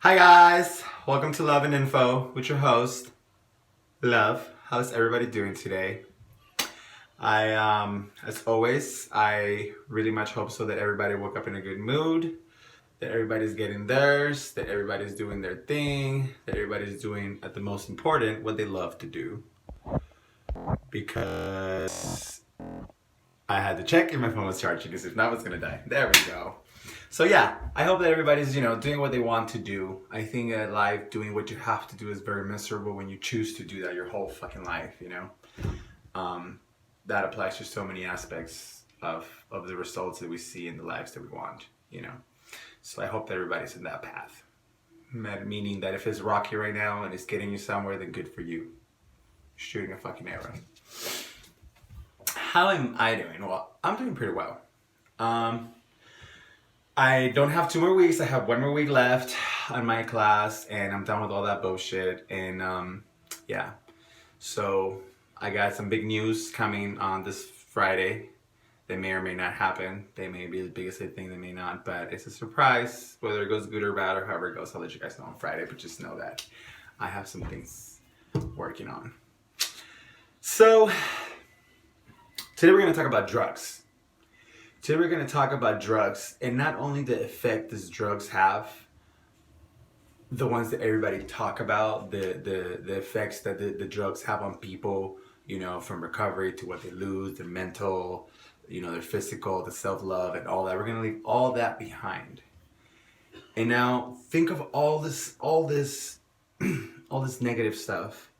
Hi guys, welcome to Love and Info with your host, Love. How's everybody doing today? As always, I really much hope so that everybody woke up in a good mood, that everybody's getting theirs, that everybody's doing their thing, that everybody's doing at the most important what they love to do. Because I had to check if my phone was charging, because if not, it's gonna die. There we go. So yeah, I hope that everybody's doing what they want to do. I think that life doing what you have to do is very miserable when you choose to do that your whole fucking life. That applies to so many aspects of the results that we see in the lives that we want. So I hope that everybody's in that path. Meaning that if it's rocky right now and it's getting you somewhere, then good for you. Shooting a fucking arrow. How am I doing? Well, I'm doing pretty well. I don't have 2 more weeks. I have 1 more week left on my class, and I'm done with all that bullshit. And yeah, so I got some big news coming on this Friday. They may or may not happen. They may be the biggest hit thing. They may not, but it's a surprise. Whether it goes good or bad or however it goes, I'll let you guys know on Friday. But just know that I have some things working on. So today we're going to talk about drugs. Today we're going to talk about drugs, and not only the effect these drugs have, the ones that everybody talk about, the effects that the drugs have on people, from recovery to what they lose, their mental, their physical, the self-love and all that. We're going to leave all that behind. And now think of all this all this negative stuff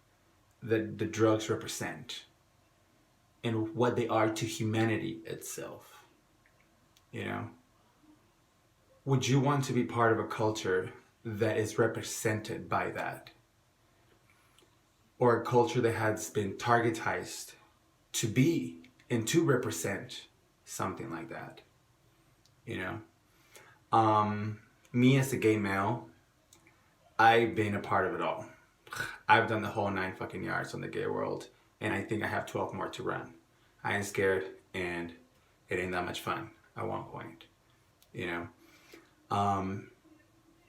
that the drugs represent and what they are to humanity itself. Would you want to be part of a culture that is represented by that? Or a culture that has been targetized to be and to represent something like that? Me as a gay male, I've been a part of it all. I've done the whole 9 fucking yards on the gay world, and I think I have 12 more to run. I ain't scared, and it ain't that much fun at one point.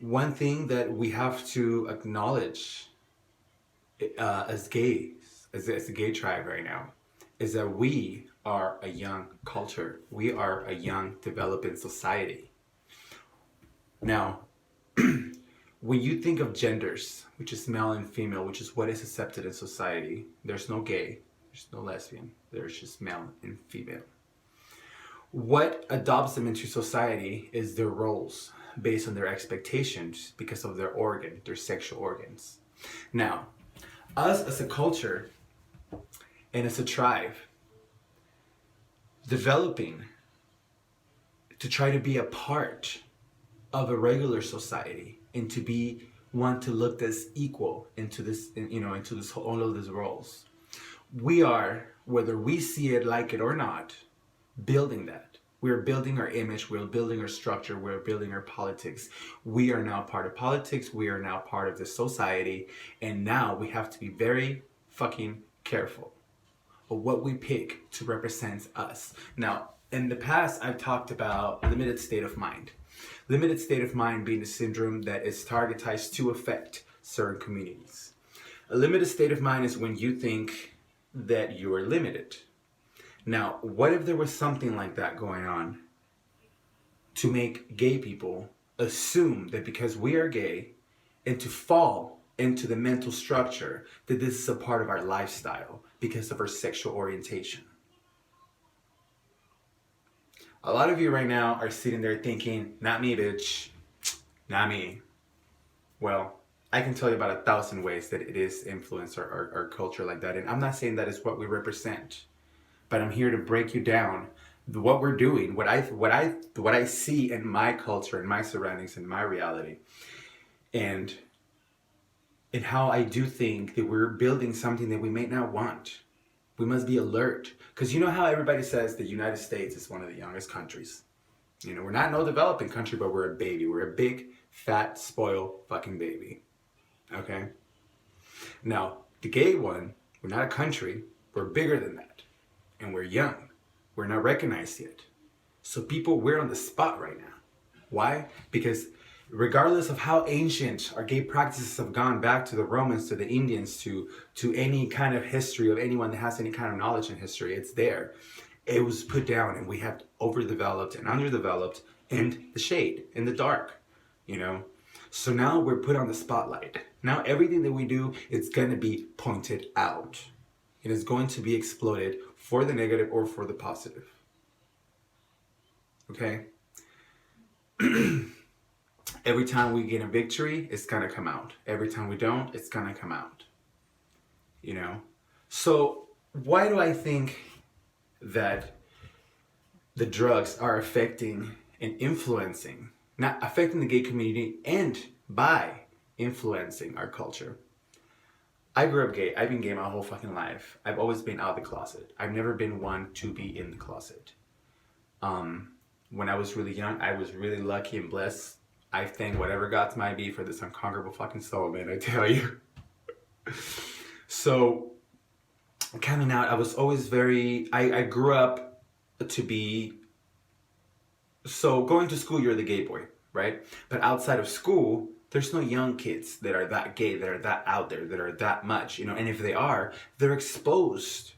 One thing that we have to acknowledge as gays, as a gay tribe right now, is that we are a young culture. We are a young, developing society. Now, when you think of genders, which is male and female, which is what is accepted in society, there's no gay, there's no lesbian, there's just male and female. What adopts them into society is their roles based on their expectations because of their sexual organs. Now, us as a culture and as a tribe, developing to try to be a part of a regular society and to be one to look as equal into this, all of these roles. We are, whether we see it, like it or not, building that. We're building our image, we're building our structure, we're building our politics. We are now part of politics, we are now part of the society, and now we have to be very fucking careful of what we pick to represent us. Now, in the past, I've talked about limited state of mind. Limited state of mind being a syndrome that is targetized to affect certain communities. A limited state of mind is when you think that you are limited. Now, what if there was something like that going on to make gay people assume that because we are gay and to fall into the mental structure that this is a part of our lifestyle because of our sexual orientation? A lot of you right now are sitting there thinking, not me, bitch, not me. Well, I can tell you about 1,000 ways that it is influenced our culture like that. And I'm not saying that is what we represent. But I'm here to break you down what we're doing, what I see in my culture, in my surroundings, in my reality, and how I do think that we're building something that we may not want. We must be alert, because you know how everybody says the United States is one of the youngest countries. We're not no developing country, but we're a baby. We're a big, fat, spoiled fucking baby. Okay. Now, the gay one, we're not a country. We're bigger than that. And we're young. We're not recognized yet. So we're on the spot right now. Why? Because regardless of how ancient our gay practices have gone back to the Romans, to the Indians, to any kind of history of anyone that has any kind of knowledge in history, it's there. It was put down, and we have overdeveloped and underdeveloped in the shade, in the dark, you know. So now we're put on the spotlight. Now everything that we do is going to be pointed out. It is going to be exploded for the negative or for the positive. Okay? Every time we gain a victory, it's going to come out. Every time we don't, it's going to come out. You know? So why do I think that the drugs are affecting and influencing, not affecting the gay community, and by influencing our culture? I grew up gay. I've been gay my whole fucking life. I've always been out of the closet. I've never been one to be in the closet. When I was really young, I was really lucky and blessed. I thank whatever gods might be for this unconquerable fucking soul, man, I tell you. So, coming out, I was always I grew up to be, so going to school, you're the gay boy, right? But outside of school, there's no young kids that are that gay, that are that out there, that are that much, you know, and if they are, they're exposed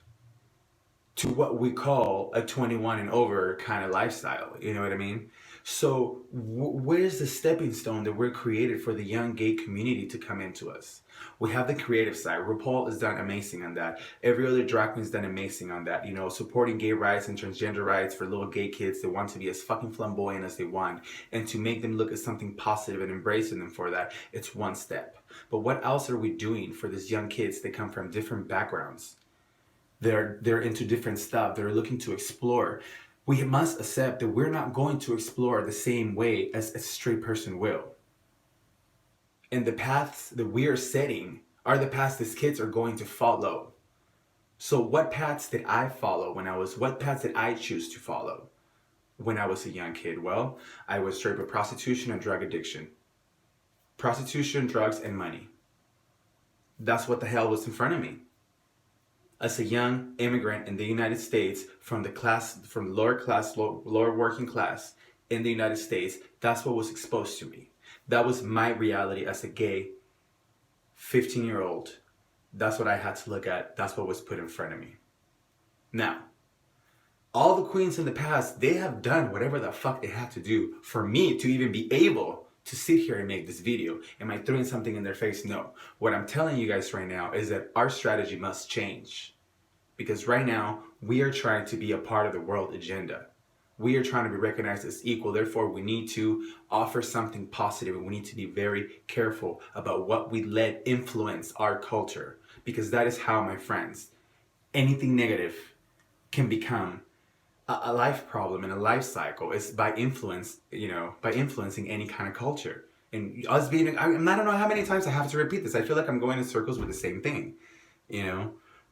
to what we call a 21 and over kind of lifestyle, you know what I mean? So where's the stepping stone that we're created for the young gay community to come into us? We have the creative side. RuPaul has done amazing on that. Every other drag queen's done amazing on that. You know, supporting gay rights and transgender rights for little gay kids that want to be as fucking flamboyant as they want, and to make them look at something positive and embracing them for that. It's one step. But what else are we doing for these young kids that come from different backgrounds? They're into different stuff. They're looking to explore. We must accept that we're not going to explore the same way as a straight person will. And the paths that we are setting are the paths these kids are going to follow. So what paths did I follow what paths did I choose to follow when I was a young kid? Well, I was straight with prostitution and drug addiction. Prostitution, drugs, and money. That's what the hell was in front of me. As a young immigrant in the United States, from lower working class in the United States, that's what was exposed to me. That was my reality as a gay 15-year-old. That's what I had to look at. That's what was put in front of me. Now, all the queens in the past, they have done whatever the fuck they had to do for me to even be able to sit here and make this video. Am I throwing something in their face? No. What I'm telling you guys right now is that our strategy must change. Because right now, we are trying to be a part of the world agenda. We are trying to be recognized as equal. Therefore, we need to offer something positive, and we need to be very careful about what we let influence our culture. Because that is how, my friends, anything negative can become a life problem and a life cycle. Is by influence, by influencing any kind of culture. And us being, I don't know how many times I have to repeat this. I feel like I'm going in circles with the same thing,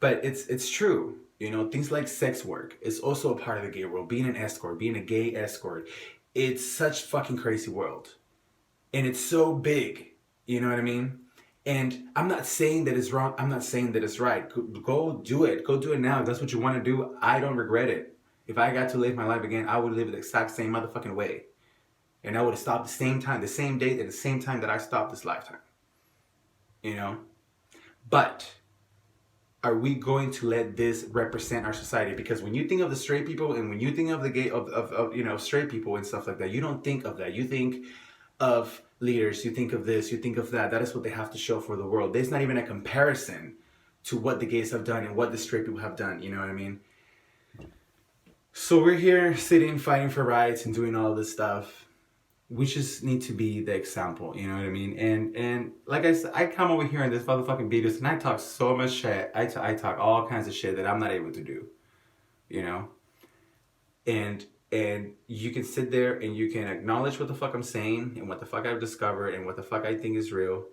But it's true, things like sex work is also a part of the gay world. Being an escort, being a gay escort, it's such fucking crazy world. And it's so big, you know what I mean? And I'm not saying that it's wrong. I'm not saying that it's right. Go do it. Go do it now. If that's what you want to do, I don't regret it. If I got to live my life again, I would live it the exact same motherfucking way. And I would have stopped the same time, the same date, at the same time that I stopped this lifetime. But are we going to let this represent our society? Because when you think of the straight people, and when you think of the gay, of straight people and stuff like that, you don't think of that. You think of leaders, you think of this, you think of that. That is what they have to show for the world. There's not even a comparison to what the gays have done and what the straight people have done. You know what I mean? So we're here sitting, fighting for rights and doing all this stuff. We just need to be the example, you know what I mean? And like I said, I come over here in this motherfucking videos and I talk so much shit. I talk all kinds of shit that I'm not able to do, And you can sit there and you can acknowledge what the fuck I'm saying and what the fuck I've discovered and what the fuck I think is real.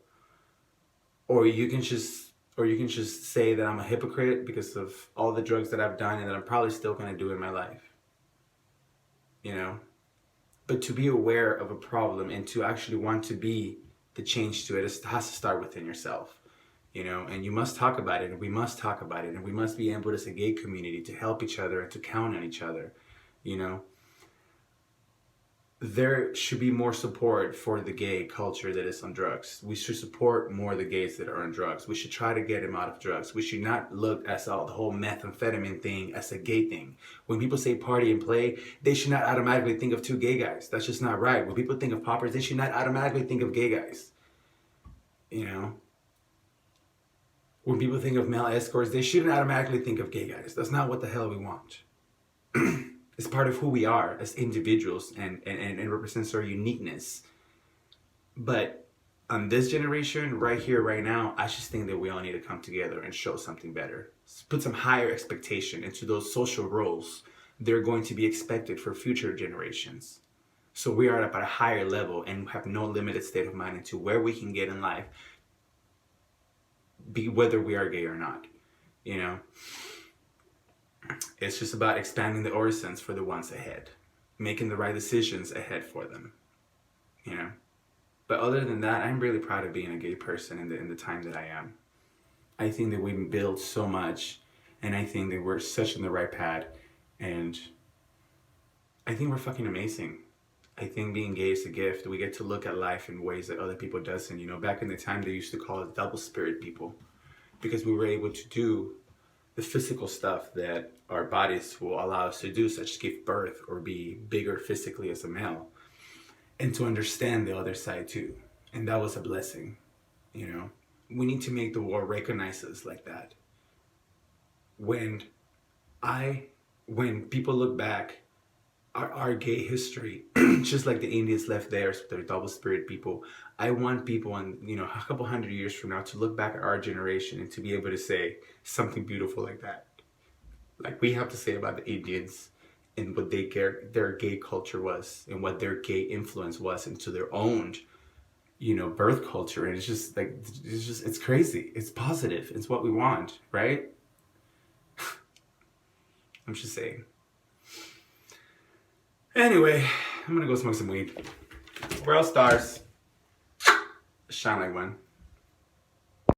Or you can just say that I'm a hypocrite because of all the drugs that I've done and that I'm probably still going to do in my life. But to be aware of a problem and to actually want to be the change to it, it has to start within yourself, and you must talk about it, and we must talk about it, and we must be able as a gay community to help each other and to count on each other, there should be more support for the gay culture that is on drugs. We should support more the gays that are on drugs. We should try to get them out of drugs. We should not look at the whole methamphetamine thing as a gay thing. When people say party and play, they should not automatically think of two gay guys. That's just not right. When people think of poppers, they should not automatically think of gay guys. You know? When people think of male escorts, they shouldn't automatically think of gay guys. That's not what the hell we want. It's part of who we are as individuals and represents our uniqueness. But on this generation, right here, right now, I just think that we all need to come together and show something better. Put some higher expectation into those social roles they're going to be expected for future generations. So we are at a higher level and have no limited state of mind into where we can get in life, whether we are gay or not, you know? It's just about expanding the horizons for the ones ahead, making the right decisions ahead for them, you know? But other than that, I'm really proud of being a gay person in the time that I am. I think that we build so much, and I think that we're such in the right path, and I think we're fucking amazing. I think being gay is a gift. We get to look at life in ways that other people doesn't. You know, back in the time, they used to call it double spirit people, because we were able to do the physical stuff that our bodies will allow us to do, such as give birth or be bigger physically as a male, and to understand the other side too. And that was a blessing, you know. We need to make the world recognize us like that. When people look back our gay history, just like the Indians left theirs with their double spirit people, I want people in, you know, a couple hundred years from now to look back at our generation and to be able to say something beautiful like that. Like we have to say about the Indians and what their gay culture was and what their gay influence was into their own, you know, birth culture. And it's just like, it's crazy. It's positive. It's what we want, right? I'm just saying. Anyway, I'm gonna go smoke some weed. We're all stars. Shine like one.